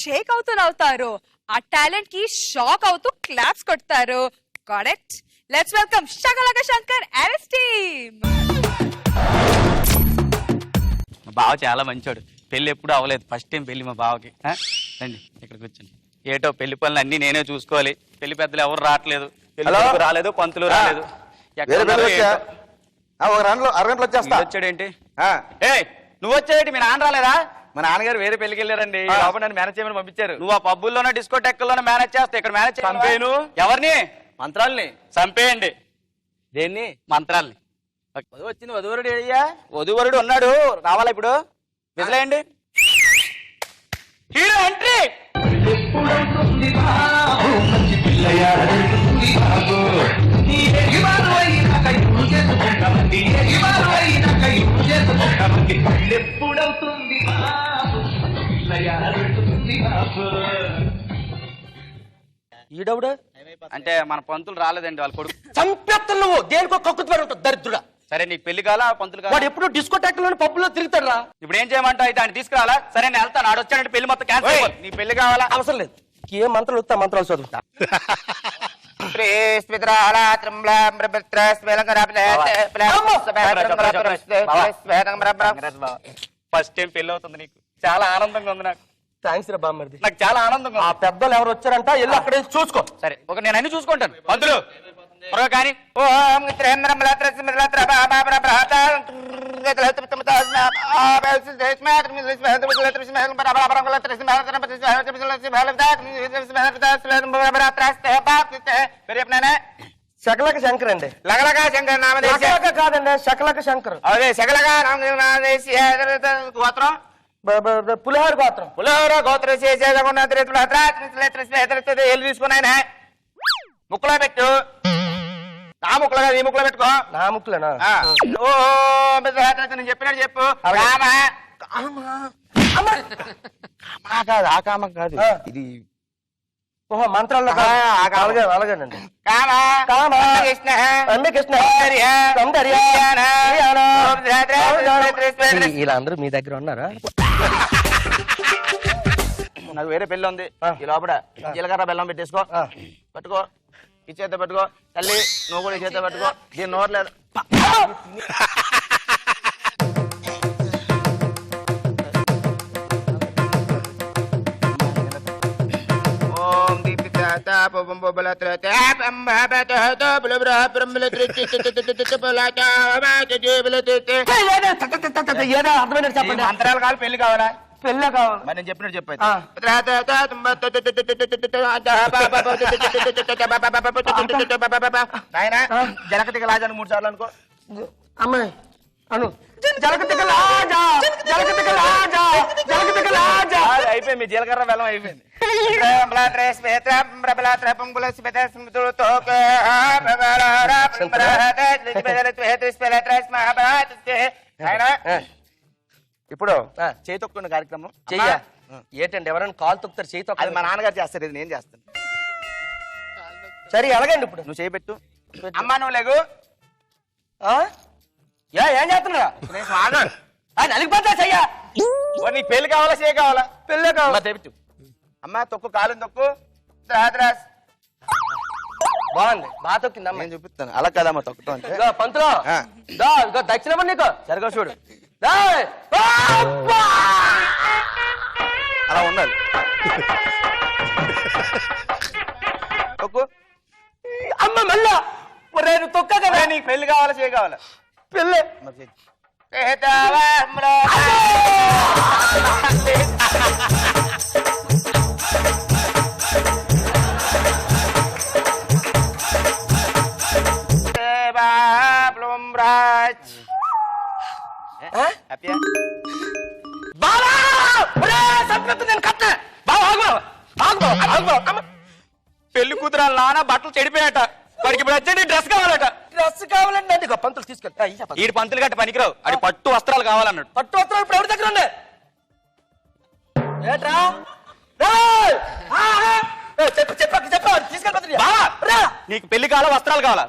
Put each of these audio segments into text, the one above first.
షేక్ అవుతూ నవ్వుతారు, ఆ టాలెంట్ కి షాక్ అవుతూ క్లాప్స్ కొడతారు. Correct. Let's welcome Shakalaka Shankar and his team. మా బావ చాలా మంచోడు. పెళ్లి ఎప్పుడు అవ్వలేదు, ఫస్ట్ టైం పెళ్లి మా బావకి. రండి ఇక్కడ కూర్చొని. ఏటో పెళ్లి పనులు అన్ని నేనే చూసుకోవాలి. పెళ్లి పెద్దలు ఎవరు రావట్లేదు, రాలేదు, పంతులు రాలేదు. అరగంటలో వచ్చేస్తా. వచ్చాడేంటి? ఏ నువ్వు వచ్చాడేంటి? మీ నాన్న రాలేదా? మా నాన్నగారు వేరే పెళ్లికి వెళ్ళారండి, నన్ను మేనేజ్ చేయమని పంపించారు. నువ్వు ఆ పబ్బుల్లోనే డిస్కోటెక్లోనే మేనేజ్ చేస్తావు, ఇక్కడ మేనేజ్ చంపేను. ఎవరిని? మంత్రాల్ని చంపేయండి. దేన్ని? మంత్రాల్ని. వచ్చింది వధువరుడు అయ్యా. వధువరుడు ఉన్నాడు, రావాలా ఇప్పుడు? విజలేయండి. Hero entry. ఈడవుడు అంటే మన పంతులు రాలేదండి, వాళ్ళ కొడుకు. చంపేత్తలు నువ్వు దేనికో కక్కుతుపడి ఉంటావు దరిద్రుడా. సరే నీకు పెళ్లి కాలా, పంతులు కాలా? వాడు ఎప్పుడు డిస్కోటెక్ లోని పబ్బులో తిరుగుతాడు రా. ఇప్పుడు ఏం చేయమంటావు? అయితే ఆయన తీసుకురాలా? సరే నేను వెళ్తాను. ఆడు వచ్చాడంటే పెళ్లి మొత్తం క్యాన్సిల్. నీ పెళ్లి కావాలా? అవసరం లేదు. ఏ మంత్రాలు వస్తా మంత్రాలు చదువుతా. ఫస్ట్ టైం పెళ్లి అవుతుంది నీకు, చాలా ఆనందంగా ఉంది నాకు. థ్యాంక్స్ రా బామ్మర్ది. నాకు చాలా ఆనందంగా ఆ ఉంది. పెద్దలు ఎవరు వచ్చారంట, వెళ్ళి అక్కడే చూసుకో. సరే ఒక నేను అన్ని చూసుకుంటాను. పంతులు త్వరగా కానీ. శకలక శంకర్ అండి. లగలగా శంకర్ నామదేశ కాదండి, శకలక శంకర్. అదే శకలగా నామదేశ గోత్రం పులిహార గోత్రం. పులిహోర గోత్రం ఎల్లు తీసుకున్నాయన ముక్కలో పెట్టు. నా ముక్కలు కాదు, ఈ ముక్కలో పెట్టుకో. నా ముక్కులేనా? ఓ నేను చెప్పినట్టు చెప్పు. కాదు, ఆ కామ కాదు, ఇది ఓహో మంత్రాల్లో అలాగేనండి. వీళ్ళందరూ మీ దగ్గర ఉన్నారా? నాకు వేరే పెళ్లి ఉంది, ఈ లోపల జీలకర్ర బెల్లం పెట్టేసుకో. పట్టుకో, ఈ చేత పట్టుకో. తల్లి నువ్వు కూడా ఈ చేత పట్టుకో. దీన్ని నోట్లేదు. చెప్పండి. మంత్రాలు కావాలి, పెళ్లి కావాలా? పెళ్ళే కావాలి. మరి నేను చెప్పినట్టు చెప్పాను. ఆయన జలకతిక లాజాను 3 సార్లు అనుకో. అమ్మాయి అను జలకతిక లాజా, జలకతిక లాజా, జలకతిక లాజా. అయిపోయింది, మీ జీలకర్ర బెల్లం అయిపోయింది. ఇప్పుడు చేయి తొక్కున్న కార్యక్రమం చెయ్య. ఏంటండి ఎవరైనా కాలు తొక్కుతారు, చేయి తొక్క. అది మా నాన్నగారు చేస్తారు, ఇది నేను చేస్తాను. సరే ఎలాగండి ఇప్పుడు? నువ్వు చేయి పెట్టు. అమ్మా నువ్వు లేగు. ఏం చేస్తున్నా? నలిగిపోతా చెయ్యా. నీకు పెళ్లి కావాలా, చేయి కావాలా? పెళ్ళే కావాలి. తెప్పించు. అమ్మా తొక్కు, కాలు తొక్కు. బాగుంది, బాగా తొక్కిందమ్మా. నేను చూపిస్తాను. అలా కదమ్మా తొక్కుతాం అంటే. పంతులో దక్షిణ నీకు సరిగా చూడు, అలా ఉండాలి. తొక్కు. అమ్మ మళ్ళా నేను తొక్క కదా. నీకు పెళ్లి కావాలా, చేయి కావాలా? పెళ్ళే. పెళ్లి కూతురు నాన్న బట్టలు చెడిపోయాట, వాడికి ఇప్పుడు వచ్చేది డ్రెస్ కావాలట. డ్రెస్ కావాలండి పంతులు తీసుకెళ్తా. ఈ పంతులు గట్ట పనికిరావు, అది పట్టు వస్త్రాలు కావాలన్నాడు. పట్టు వస్త్రాలు ఇప్పుడు ఎవరి దగ్గర ఉన్నాయి? ఏట్రా తీసుకెళ్ళి. నీకు పెళ్లి కావాలా, వస్త్రాలు కావాలా?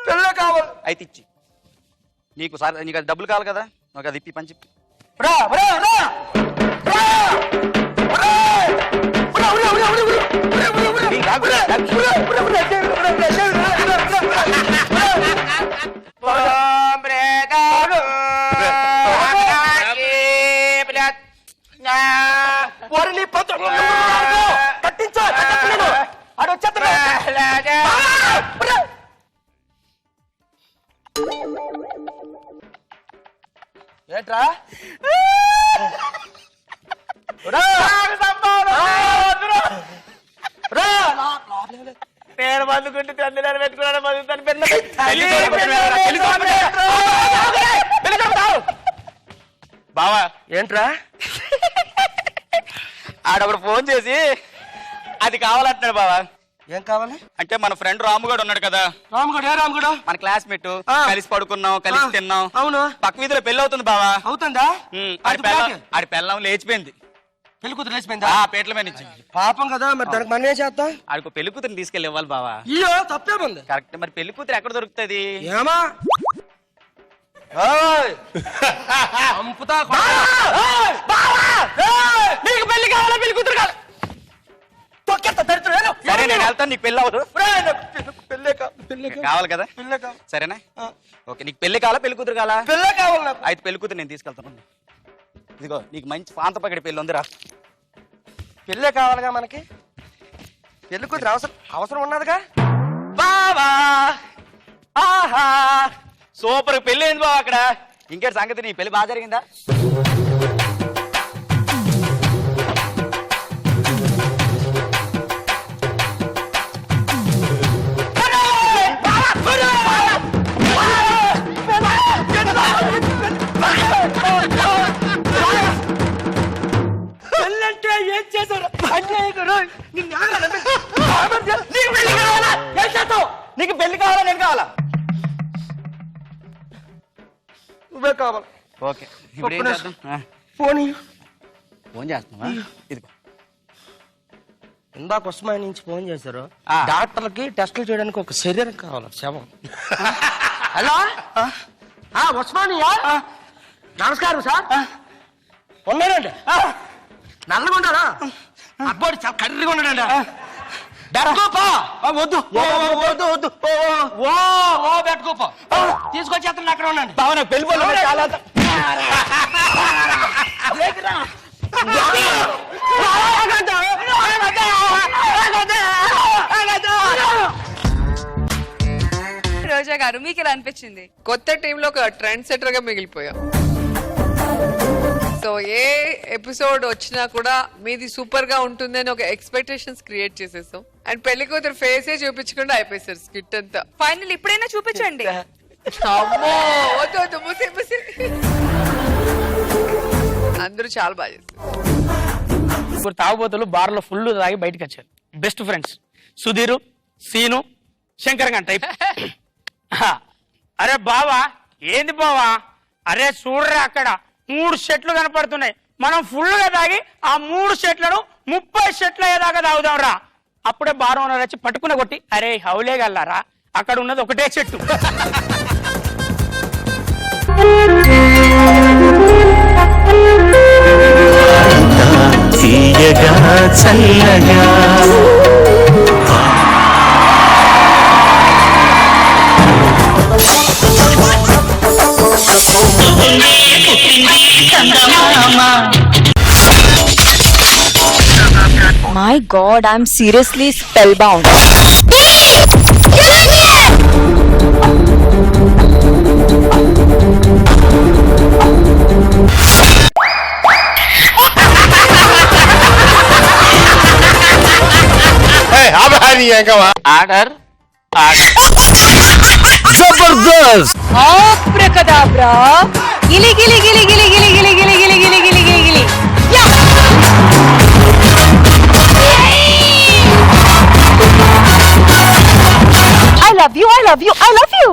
పెళ్ళే కావాలి. అయితే ఇచ్చి నీకు సార్, నీకు అది డబ్బులు కావాలి కదా, నాకు అది ఇప్పి పంచి. రా రా రా రా ఏట్రా నేను బతుకుంటే తండ్రి పెట్టుకున్నాను బావా ఏంట్రా ఆడప్పుడు ఫోన్ చేసి అది కావాలంటున్నాడు బావా. ఏం కావాలి? అంటే మన ఫ్రెండ్ రాముగాడు ఉన్నాడు కదా, రాముగడు ఏ రాముగడు? మన క్లాస్మేట్, కలిసి పడుకున్నాం, కలిసి తిన్నాం. అవును. పక్క వీధిలో పెళ్లి అవుతుంది బావా. అవుతుందా? ఆడి పెళ్ళం లేచిపోయింది. పెళ్లి కూతురు లేచిపోయిందా? పేట్ల మీద నుంచి. పాపం కదా, మరి దానికి మనం ఏం చేద్దాం? ఆడికి పెళ్లి కూతురు తీసుకెళ్ళి ఇవ్వాలి బావా. అయ్యో తప్పేముంది? కరెక్ట్. మరి పెళ్లి కూతురు ఎక్కడ దొరుకుతుంది? ఏమా నీకు పెళ్లి కావాలా పెళ్లి కూతురు కావాలి? సరే నేను వెళ్తాను, నీకు పెళ్లి అవ్వదు. కావాలి కదా? సరేనా? ఓకే, నీకు పెళ్లి కావాలా పెళ్లి కూతురు కావాలా? పెళ్ళే కావాలి. అయితే పెళ్లి కూతురు నేను తీసుకెళ్తాను. ఇదిగో నీకు మంచి పాంత పక్కడి పెళ్లి ఉందిరా. పెళ్ళే కావాలిగా మనకి, పెళ్లి కూతురు అవసరం ఉన్నదిగా. బావా ఆహా సూపర్ పెళ్లి అయింది బావ అక్కడ. ఇంకేటి సంగతి, నీ పెళ్లి బాగా జరిగిందా? పెళ్ళంటే ఏం చేశారు? నీకు పెళ్లి కావాలా నేను కావాలా? నువ్వే కావాలి. ఓకే, ఇప్పుడు ఏం చేద్దాం? ఫోన్ చేస్తున్నావా? ఇదిగో ఇందాక ఉస్మాన్ నుంచి ఫోన్ చేశారు. ఆ. డాక్టర్లకి టెస్టులు చేయడానికి ఒక శరీరం కావాలి, శవం. హలో ఉస్మానియా? నమస్కారం సార్. ఉన్నాడండి, నల్లగా ఉంటాడా? అబ్బాయి చాలా కర్రీగా ఉన్నాడండి. వద్దు పెట్టుకోపో, తీసుకొచ్చి అతను అక్కడ ఉండండి. బావ పెళ్లి చాలా రోజా గారు మీకు ఎలా అనిపించింది? కొత్త టీంలో ఒక ట్రెండ్ సెటర్ గా మిగిలిపోయాం. సో ఏ ఎపిసోడ్ వచ్చినా కూడా మీది సూపర్ గా ఉంటుందని ఒక ఎక్స్పెక్టేషన్స్ క్రియేట్ చేసేసాం. అండ్ పెళ్లి కూతురు ఫేసే చూపించకుండా అయిపోయారు స్కిట్ అంతా. ఫైనల్ ఇప్పుడైనా చూపించండి. అమ్మో వద్దు వద్దు, ముసి ముసి. అందరూ చాలా బాగా చేస్తారు. ఇప్పుడు తాగుబోతులు బార్లో ఫుల్ తాగి బయటకు వచ్చారు. బెస్ట్ ఫ్రెండ్స్ సుధీరు, సీను, శంకర్ గంట. అరే బావా ఏంది బావా? అరే చూడరా అక్కడ 3 సెట్లు కనపడుతున్నాయి. మనం ఫుల్ గా తాగి ఆ 3 సెట్లను 30 సెట్ల ఏదాకా తాగుదాం రా. అప్పుడే బార్ ఓనర్ వచ్చి పట్టుకున్న కొట్టి, అరే హౌలే గల్లారా, అక్కడ ఉన్నది ఒకటే చెట్టు. చల్లగా My God, I'm seriously spellbound. Order Jabardasth. Abracadabra. Gili gili gili gili gili gili gili gili gili gili gili gili. Yeah. I love you. I love you. I love you.